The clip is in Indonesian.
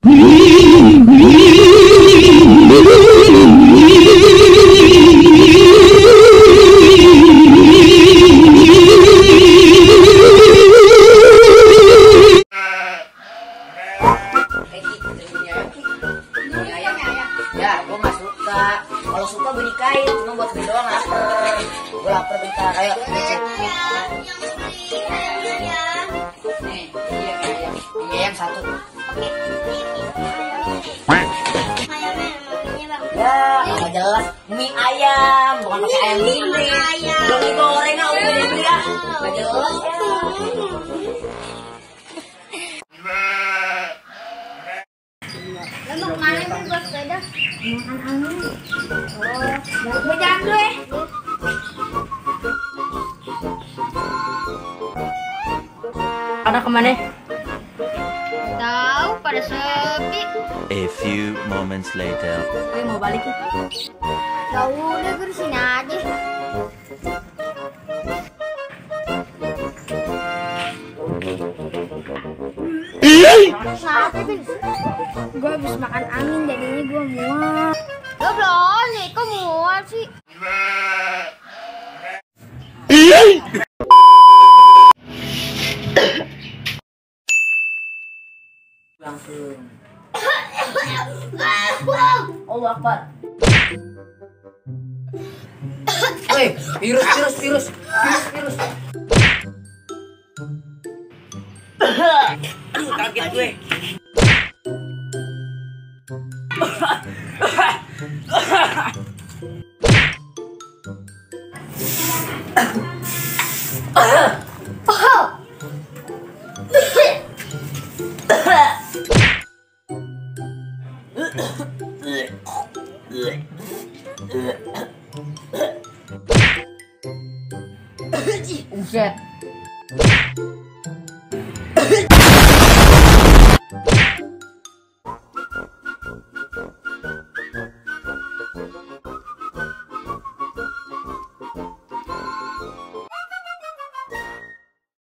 Ya, gue gak suka. Kalau suka gue nikahin, cuma buat gue doang lapar. Gue lapar bentar, ayo. Nih, ini ayam satu. Ya, nggak jelas. Mie ayam, bukan pakai ayam gini. Belum digoreng, aku beli ya. Nggak jelas ya. Mau kemana nih buat sepeda? Makan angin. Oh, gue jalan dulu ya. Ada kemana? Tahu pada sepi. A few moments later. Mau balik ya? Ya udah gue di sini aja. Kenapa sih? Gue habis makan angin jadinya gue mual. Lo belum nih, kok mual sih? Langsung. Allah Akbar. Woi, virus. Kaget gue. Buset.